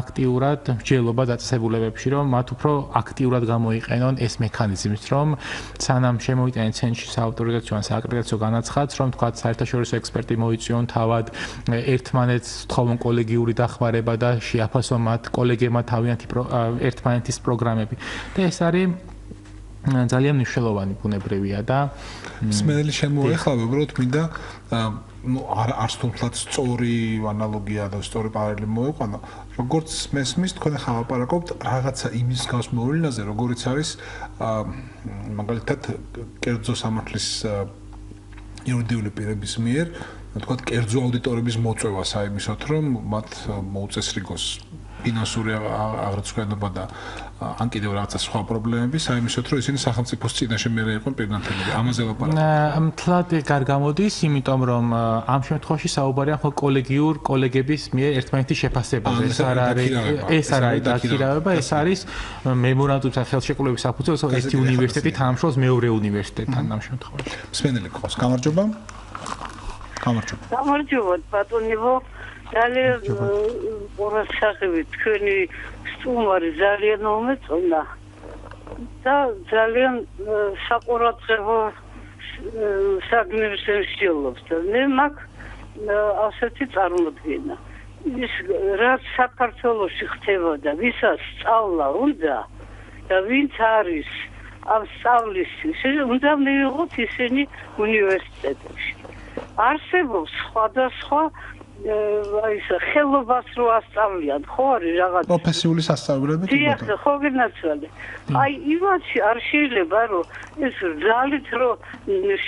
აქტიურად მსჯელობა დაწესებულებებში, რომ მათ უფრო აქტიურად გამოიყენონ ეს მექანიზმი, რომ სანამ შემოიტანეს ცენტრში საავტორიზაციო ან სააკრედიტაციო განაცხადი რომ თქვათ საერთაშორისო ექსპერტი მოიწვიონ თავად ერთმანეთს თხოვონ კოლეგიური დახმარება და შეაფასონ მათ კოლეგებმა თავიანთი ერთმანეთის პროგრამები. და ეს არის ძალიან მნიშვნელოვანი ბუნებრივია და მსმენელი შემოეხლა უბრალოდ მინდა არც თუმცა სწორი ანალოგია და სწორი პარალელი მოეყვანო. როგორც მესმის თქვენ ახლა ლაპარაკობთ რაღაცა იმის გავს მოვლენაზე, როგორიც არის მაგალითად კერძო სამართლის იურიდიული პირების მიერ თქვათ, კერძო აუდიტორების მოწვევა საიმისოთ, რომ მათ მოუწესრიგოს ფინანსური აღრიცხვიანობა და ან კიდევ რაღაცა სხვა პრობლემები, საიმისოთ, რომ ისინი სახელმწიფოს წინაშე მერე იყვნენ პირნათელები. ამაზე ლაპარაკობთ. მთლად გარ გამოდის, იმიტომ რომ ამ შემთხვევაში საუბარია ხო კოლეგების მიერ ერთმანეთის შეფასებაზე. ეს არ არის დაქირავება, ეს არის მემორანდუმის ხელშეკრულების საფუძველზე ერთი უნივერსიტეტი თანამშრომლობს მეორე უნივერსიტეტთან ამ შემთხვევაში. მსმენელი გყავს. გამარჯობა. გამარჯობა, ბატონებო. ძალიან ყურადღებით თქვენი სტუმარი ძალიან მომეწონა და ძალიან საყურადღებო საგნებს შეძლობს და მე მაქვს ასეთი წარმოდგენა ის რაც საქართველოში ხდებოდა ვისაც სწავლა უნდა და ვინც არის ამ სწავლის უნდა მიიღოთ ისინი უნივერსიტეტებში არსებობს სხვადასხვა აისა ხელობას რო ასწავლიან ხო არის რაღაც პროფესიული სასწავლებელი დიახ ხო გენაცვალე აი იმაში არ შეიძლება რომ ეს ძალით რო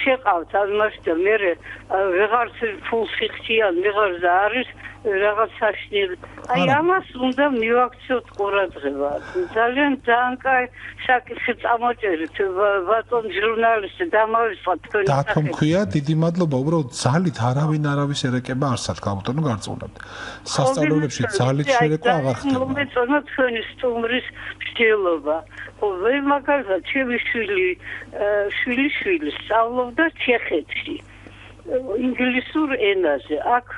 შეყავთ ამაში და მე ვეღარც ფულს ხიხიან ვეღარ და არის რაღაც საშნელი აი ამას უნდა მივაქციოთ ყურადღება ძალიან კაი საკითხი წამოჭერით ბატონ ჟურნალისტი დამავიწყოთ თქვენ დათომქვია დიდი მადლობა უბრალოდ ძალით არავის ერეკება არ საქმე ბატონო გარწმუნებთ სასწავლებლებში ძალით შერეკვა აღარ ხდება მომეწონა თქვენი სტუმრის მსჯელობა ხო მე მაგალითად ჩემი შვილი სწავლობდა ჩეხეთში ინგლისურ ენაზე აქ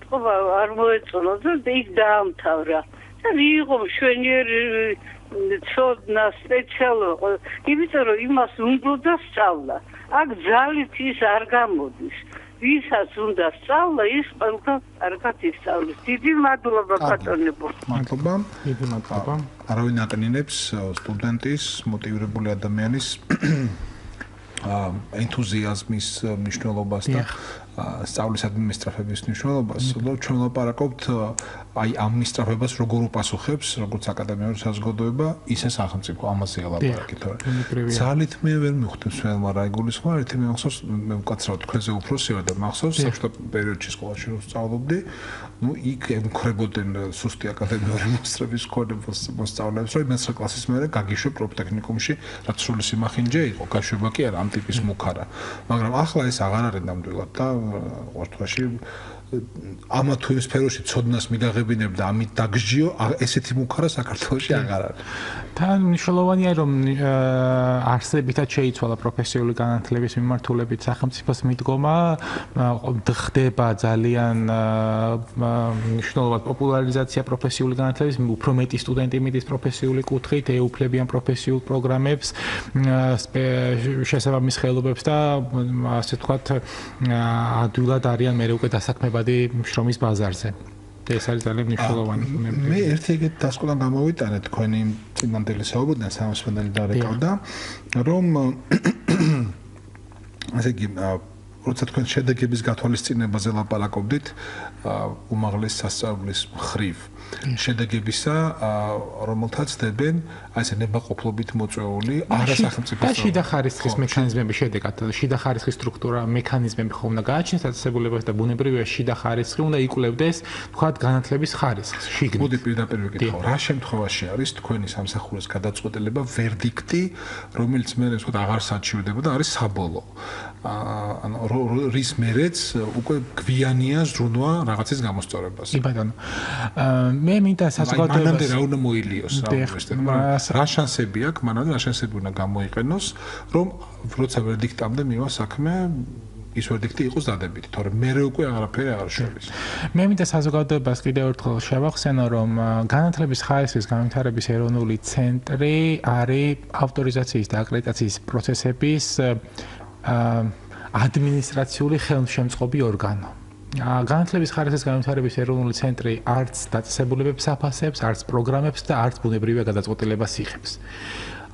თქო არ მოეწონა და იქ დაამთავრა და მიიღო მშვენიერი ცოდნა სპეციალობა იმიტომ რომ იმას უნდა სწავლა აქ ძალით ის არ გამოდის ვისაც უნდა სწავლა ის ყველგან კარგად ისწავლის დიდი მადლობა ბატონებო მადლობა დიდი მადლობა არავინ აკნინებს სტუდენტის მოტივირებული ადამიანის ენთუზიაზმის მნიშვნელობას და სწავლის ადმინისტრირების მნიშვნელობას, ჩვენ ვლაპარაკობთ აი ამ მისწრაფებას როგორ უპასუხებს, როგორც აკადემიური საზოგადოება, ისე სახელმწიფო ამაზე ლაპარაკით, თორემ ძალით მე ვერ მივხვდი სველმა რა იგულისხმება, ერთი მე მახსოვს მე უკაცრავად თქვენზე უფროსი ვარ და მახსოვს საბჭოთა პერიოდში სკოლაში რომ სწავლობდი, ну იქ ემხრებოდნენ სუსტი აკადემიური მოსწრების ქონებას მოსწავლეებს, რომ 9 კლასის მერე გაგიშვე პროფტექნიკუმში, რაც სრული სიმახინჯე იყო, გაშვება კი არა ამ ტიპის მუქარა, მაგრამ ახლა ეს აღარ არის ნამდვილად და ორთვაში ამა თუ იმ სფეროში ცოდნას მიდაღებინებ და ამით დაგსჯიო ესეთი მუქარა საქართველოში აღარ არის. თან მნიშვნელოვანია რომ არსებითად შეიცვალა პროფესიული განათლების მიმართულებით სახელმწიფოს მიდგომა ხდება ძალიან მნიშვნელოვანი პოპულარიზაცია პროფესიული განათლების უფრო მეტი სტუდენტი მიდის პროფესიული კუთხით ეუფლებიან პროფესიულ პროგრამებს შესაბამის ხელობებს და ასე ვთქვათ ადვილად არიან მე უკვე დასაქმებადი შრომის ბაზარზე. ეს არის ძალიან მნიშვნელოვანი. მე ერთი ეგეთ დასკვნიდან გამოვიტანე თქვენი წინანდელი საუბრიდან სამსვენელი დარეკავდა, რომ ასე იგი როცა თქვენ შედეგების გათვალისწინებაზე ლაპარაკობდით უმაღლეს სასწავლებლის მხრივ შედეგებისა რომელთაც დებენ აი ესე ნებაყოფლობით მოწვეული არასახელმწიფო და შიდა ხარისხის მექანიზმები შედეგად შიდა ხარისხის სტრუქტურა მექანიზმები ხომ უნდა გააჩნდეს დაწესებულებას და ბუნებრივია შიდა ხარისხი უნდა იკვლევდეს თქვათ განათლების ხარისხს შიგნით. მოდი პირდაპირ ვიკითხავ რა შემთხვევაში არის თქვენი სამსახურის გადაწყვეტილება ვერდიქტი რომელიც მე ვთქვათ აღარ საჩივრდება და არის საბოლოო ანუ რის მერეც უკვე გვიანია ზრუნვა რაღაცის გამოსწორებას. კი ბატონო. მე მინდა საზოგადოებას მანამდე რა უნდა მოილიოს რა უნივერსიტეტმა რა შანსები აქვს მანამდე რა შანსები უნდა გამოიყენოს რომ როცა ვერდიქტამდე მივა საქმე ის ვერდიქტი იყოს დადებითი თორემ მე უკვე აღარაფერი აღარ შევლის. მე მინდა საზოგადოებას კიდევ ერთხელ შევახსენო რომ განათლების ხარისხის განვითარების ეროვნული ცენტრი არის ავტორიზაციის და აკრედიტაციის პროცესების ადმინისტრაციული ხელმშემწყობი ორგანო. განათლების ხარისხის განვითარების ეროვნული ცენტრი არც დაწესებულებებს აფასებს, არც პროგრამებს და არც ბუნებრივია გადაწყვეტილებას იღებს.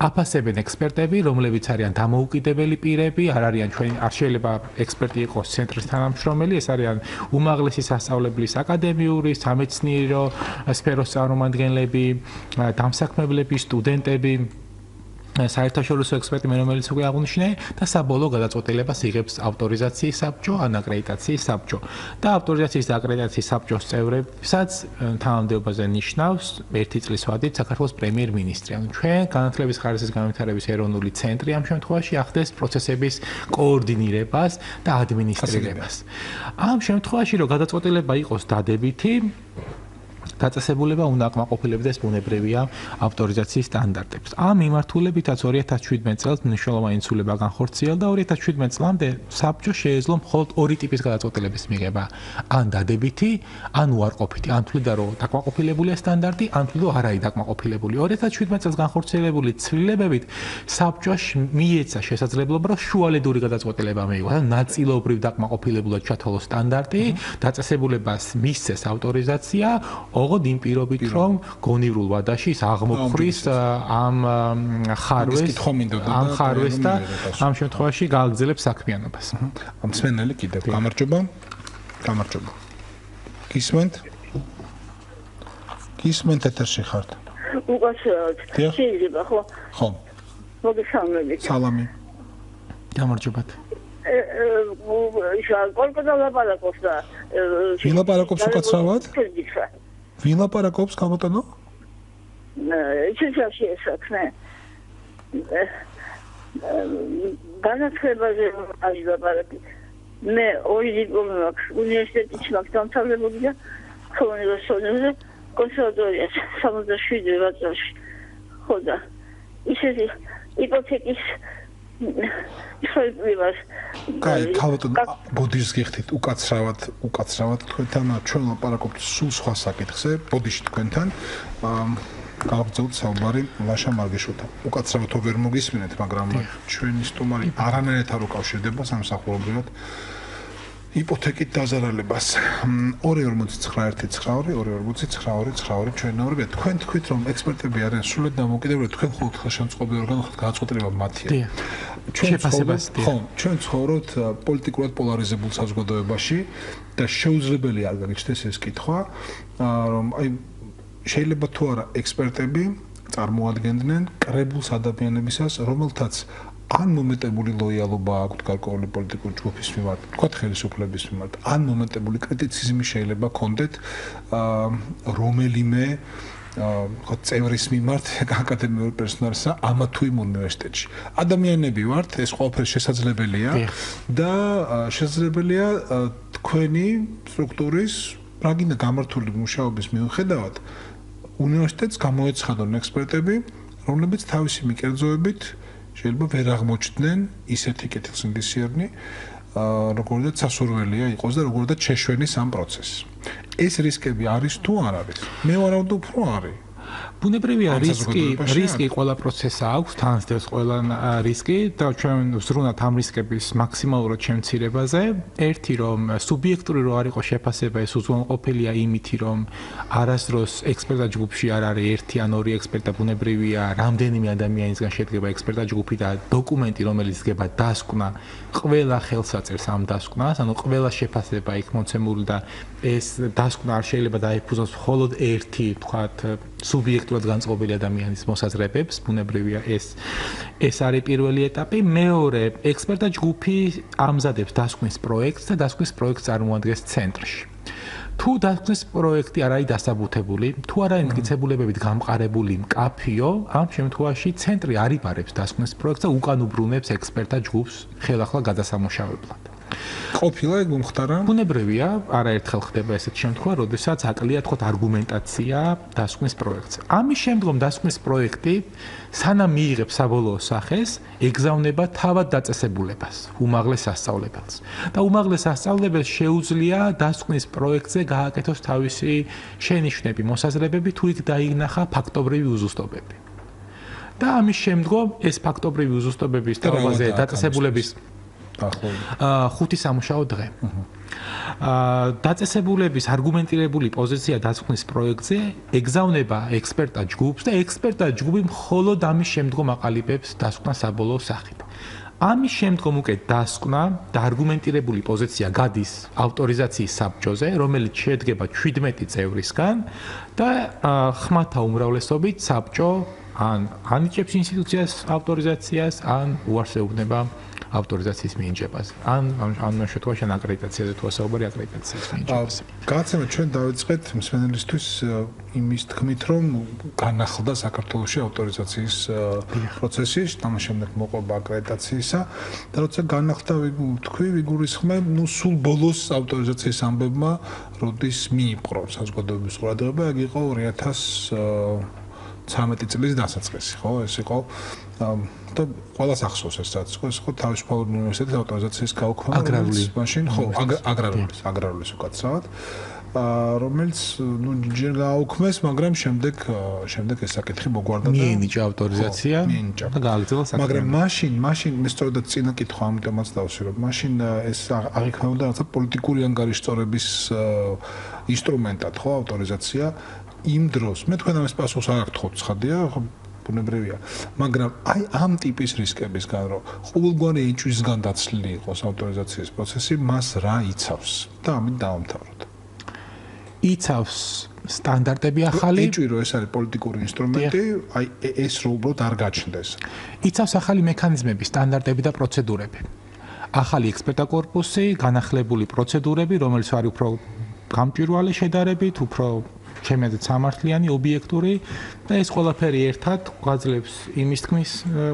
აფასებენ ექსპერტები, რომლებიც არიან დამოუკიდებელი პირები, არ არიან ჩვენი არ შეიძლება ექსპერტი იყოს ცენტრის თანამშრომელი, ეს არიან უმაღლესი სასწავლებლის აკადემიური, სამეცნიერო სფეროს წარმომადგენლები, დამსაქმებლები, სტუდენტები საერთაშორისო ექსპერტი მე რომელიც უკვე აღნიშნე და საბოლოო გადაწყვეტილებას იღებს ავტორიზაციის საბჭო, ან აკრედიტაციის საბჭო. და ავტორიზაციის და აკრედიტაციის საბჭოს წევრებსაც თანამდებობაზე ნიშნავს 1 წლის ვადით საქართველოს პრემიერ-მინისტრი. ანუ ჩვენ განათლების, ხარისხის, განვითარების ეროვნული ცენტრი ამ შემთხვევაში ახდენს პროცესების კოორდინირებას და ადმინისტრირებას. ამ შემთხვევაში რომ გადაწყვეტილება იყოს დადებითი, დაწესებულება უნდა აკმაყოფილებდეს ბუნებრივია ავტორიზაციის სტანდარტებს. ამ მიმართულებითაც 2017 წელს მნიშვნელოვანი ცვლილება განხორციელდა. 2017 წლამდე საბჭო შეეძლო მხოლოდ 2 ტიპის გადაწყვეტილების მიღება. ან დადებითი, ან უარყოფითი. ან თვლიდა რომ დაკმაყოფილებულია სტანდარტი, ან თვლიდა რომ არ არის დაკმაყოფილებული. 2017 წელს განხორციელებული ცვლილებებით საბჭოს მიეცა შესაძლებლობა რომ შუალედური გადაწყვეტილება მიიღოს. ან ნაწილობრივ დაკმაყოფილებლად ჩათვალოს სტანდარტი, დაწესებულებას მისცეს ავტორიზაცია, ოღონდ იმ პირობით რომ გონივრულ ვადაში ის აღმოფხრის ამ ხარვეს და ამ შემთხვევაში გააგრძელებს საქმიანობას. მსმენელი კიდევ გამარჯობა. გისმენთ ეთერში ხართ. უკაცრავად. შეიძლება ხო? ხო. მოგესალმებით. სალამი. გამარჯობათ. კოლკატა ლაპარაკობს და ვინ ლაპარაკობს უკაცრავად? ვინ ლაპარაკობს გამოტანო? ჩეჩაში ესაქმე. განათლებაზე არის ლაპარაკი. მე 2 დიპლომი მაქვს, უნივერსიტეტში მაქვს დამთავრებული და ხელოვნებასწავლებზე კონსერვატორიაში 67 წელს. ხო და ისეთი იპოთეკის კაი, თავად ბოდიშს გიხდით უკაცრავად თქვენთან ჩვენ ლაპარაკობთ სულ სხვა საკითხზე, ბოდიში თქვენთან. გავაგრძელოთ საუბარი ლაშა მარგიშვილთან. უკაცრავად ვერ მოგისმინეთ, მაგრამ ჩვენი სტუმარი არანაირად არ უკავშირდება სამსახურობრივად იპოთეკით დაზარალებას. 2.49.2.49 ჩვენაურია. თქვენ თქვით რომ ექსპერტები არიან სრულად დამოუკიდებლები, თქვენ ხოლმე ხელშემწყობი ორგანო ხართ, გადაწყვეტილება მათია. ჩვენ ცხოვრობთ პოლიტიკურად პოლარიზებულ საზოგადოებაში და შეუძლებელი არ გაგიჩნდეს ეს კითხვა, რომ აი შეიძლება თუ არა ექსპერტები წარმოადგენდნენ კრებულს ადამიანებისას, რომელთაც ან მომენტებული ლოიალობა აქვს გარკვეული პოლიტიკური ჯგუფის მიმართ, თქვათ ხელისუფლების მიმართ, ან მომენტებული კრიტიციზმი შეიძლება ჰქონდეთ რომელიმე წევრის მიმართ აკადემიურ პერსონალსა ამა თუ იმ უნივერსიტეტში. ადამიანები ვართ, ეს ყველაფერი შესაძლებელია და შესაძლებელია თქვენი სტრუქტურის რაგინა გამართული მუშაობის მიუხედავად უნივერსიტეტს გამოეცხადონ ექსპერტები, რომლებიც თავისი მიკერძოებით შეიძლება ვერ აღმოჩნდნენ ისეთი კეთილსინდისიერნი, როგორიც სასურველია იყოს და როგორიც შეშვენის ამ პროცესს. ეს რისკები არის თუ არ არის? მე ვარაუდობ, უფრო არის. ბუნებრივია რისკი ყველა პროცესს აქვს, თანსდევს ყველა რისკი და ჩვენ ვზრუნავთ ამ რისკების მაქსიმალურად შემცირებაზე. ერთი რომ სუბიექტური რო არ იყოს შეფასება, ეს უზრუნველყოფილია იმითი რომ არასდროს ექსპერტთა ჯგუფში არ არის ერთი ან ორი ექსპერტი და ბუნებრივია რამდენიმე ადამიანისგან შედგება ექსპერტთა ჯგუფი და დოკუმენტი რომელიც დგება დასკვნა ყველა ხელსაწერს ამ დასკვნას, ანუ ყველა შეფასება იქ მოცემული და ეს დასკვნა არ შეიძლება დაიფუძნოს მხოლოდ ერთი, თქვათ, სუბიექტურად განწყობილი ადამიანის მოსაზრებებს, ბუნებრივია ეს არის პირველი ეტაპი. მეორე, ექსპერტთა ჯგუფი ამზადებს დასკვნის პროექტს და დასკვნის პროექტს წარმოადგენს ცენტრში. თუ დასკვნის პროექტი არ არის დასაბუთებული, თუ არ არის მტკიცებულებებით გამყარებული მკაფიო, ამ შემთხვევაში ცენტრი არ იბარებს დასკვნის პროექტს და უკან უბრუნებს ექსპერტთა ჯგუფს ხელახლა გადასამუშავებლად. ყოფილა ეგ მომხდარა? ბუნებრივია, არაერთხელ ხდება ესეთი შემთხვევა, როდესაც აკლია თქოთ არგუმენტაცია დასკვნის პროექტზე. ამის შემდგომ დასკვნის პროექტი სანამ მიიღებს საბოლოო სახეს, ეგზავნება თავად დაწესებულებას, უმაღლეს სასწავლებელს. და უმაღლეს სასწავლებელს შეუძლია დასკვნის პროექტზე გააკეთოს თავისი შენიშვნები, მოსაზრებები, თუ იქ დაინახა ფაქტობრივი უზუსტობები. და ამის შემდგომ ეს ფაქტობრივი უზუსტობების თავაზე დაწესებულების 5 სამუშაო დღე. დაწესებულების არგუმენტირებული პოზიცია დასკვნის პროექტზე ეგზავნება ექსპერტთა ჯგუფს და ექსპერტთა ჯგუფი მხოლოდ ამის შემდგომ აყალიბებს დასკვნა საბოლოო სახით. ამის შემდგომ უკვე დასკვნა და არგუმენტირებული პოზიცია გადის ავტორიზაციის საბჭოზე, რომელიც შედგება 17 წევრისგან და ხმათა უმრავლესობით საბჭო ან ანიჭებს ინსტიტუციას ავტორიზაციას, ან უარს ეუბნება ავტორიზაციის მინიჭებას. ან ამ შემთხვევაში აკრედიტაციაზე თუ ასაუბარი აკრედიტაციის მინიჭებას. გაცემა ჩვენ დავიწყეთ მსმენელისთვის იმის თქმით, რომ განახლდა საქართველოში ავტორიზაციის პროცესი, ამას შემდეგ მოყვება აკრედიტაციისა და როცა განახლდა თქვი ვიგულისხმებ, სულ ბოლოს ავტორიზაციის ამბებმა როდის მიიპყრო საზოგადოების ყურადღება, ეგ იყო 2013 წლის დასაწყისი, ხო? ეს იყო და ყველას ახსოვს ეს რაც ეს ხო თავისუფალ უნივერსიტეტის ავტორიზაციის გაუქმება მაშინ ხო აგრარული უკაცრავად რომელიც ჯერ გააუქმეს მაგრამ შემდეგ ეს საკითხი მოგვარდა და მიენიჭა ავტორიზაცია და გააგრძელა საკითხი მაგრამ მაშინ მე სწორედ წინა კითხვა ამიტომაც დავსვირო მაშინ ეს აღიქმებოდა რაცა პოლიტიკური ანგარიშწორების ინსტრუმენტად ხო ავტორიზაცია იმ დროს მე თქვენ ამას პასუხს არ გთხოვთ ცხადია ბუნებრივია მაგრამ აი ამ ტიპის რისკებისგან რომ ყოველგვარი ეჭვისგან დაცლილი იყოს ავტორიზაციის პროცესი მას რა იცავს და ამით დავამთავროთ იცავს სტანდარტები ახალი ეჭვი რომ ეს არის პოლიტიკური ინსტრუმენტი აი ეს რო უბრალოდ არ გაჩნდეს იცავს ახალი მექანიზმები სტანდარტები და პროცედურები ახალი ექსპერტთა კორპუსი განახლებული პროცედურები რომელიც არის უფრო გამჭვირვალე შედარებით უფრო ჩემედაც სამართლიანი ობიექტური და ეს ყველაფერი ერთად გვაძლევს იმის თქმის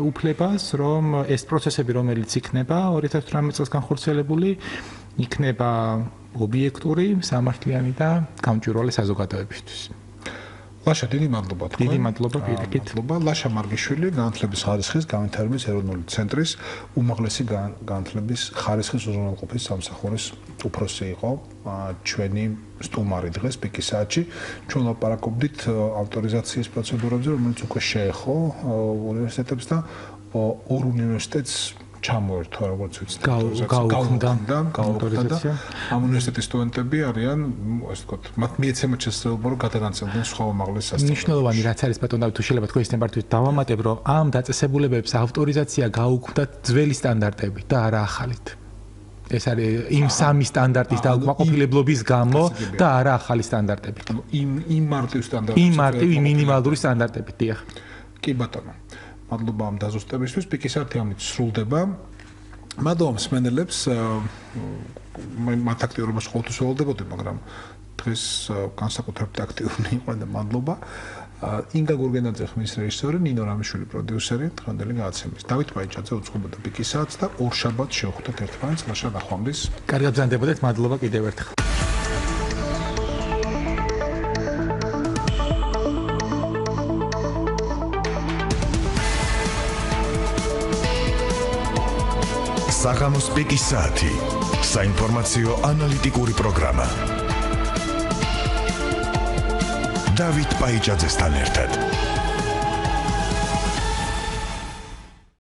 უფლებას რომ ეს პროცესები რომელიც იქნება 2018 წელს განხორციელებული იქნება ობიექტური სამართლიანი და გამჭვირვალე საზოგადოებისთვის ლაშა დიდი მადლობა თქვენ დიდი მადლობა პირიქით მადლობა ლაშა მარგიშვილი განათლების ხარისხის განვითარების ეროვნული ცენტრის უმაღლესი განათლების ხარისხის უზრუნველყოფის სამსახურის უფროსი იყო ჩვენი სტუმარი დღეს პიკის საათში ჩვენ ლაპარაკობდით ავტორიზაციის პროცედურებზე რომელიც უკვე შეეხო უნივერსიტეტებს და ორ უნივერსიტეტს ჩამოერთვა როგორც ვიცით გაუუქმდა ავტორიზაცია ამ უნივერსიტეტის სტუდენტები არიან ასე ვთქვათ მათ მიეცემათ შესაძლებლობა რომ გადაგანცემდნენ სხვა უმაღლეს სასწავლებელს მნიშვნელოვანი რაც არის ბატონო დავით თუ შეიძლება თქვენ ნებართვით დავამატებ რომ ამ დაწესებულებებს ავტორიზაცია გაუუქმდა ძველი სტანდარტებით და არა ახალით ეს არის იმ სამი სტანდარტის დაუკმაყოფილებლობის გამო და არა ახალი სტანდარტებით იმ მარტივ სტანდარტებით იმ მარტივ მინიმალური სტანდარტებით დიახ კი ბატონო მადლობა ამ დაზუსტებისთვის პიკის საათი ამით სრულდება მადლობა მსმენელებს მათ აქტიურობას ყოველთვის ველოდებოდი მაგრამ დღეს განსაკუთრებით აქტიური იყვნენ და მადლობა ინგა გურგენაძე ხმის რეჟისორი ნინო რამიშვილი პროდიუსერი დღევანდელი გადაცემის დავით პაიჭაძე უწყობოდა პიკის საათს და ორ შაბათს შევხვდეთ ერთმანეთს ლაშა ნახვამდის კარგად ბრძანდებოდეთ მადლობა კიდევ ერთხელ საღამოს პიკის საათი საინფორმაციო ანალიტიკური პროგრამა დავით პაიჭაძესთან ერთად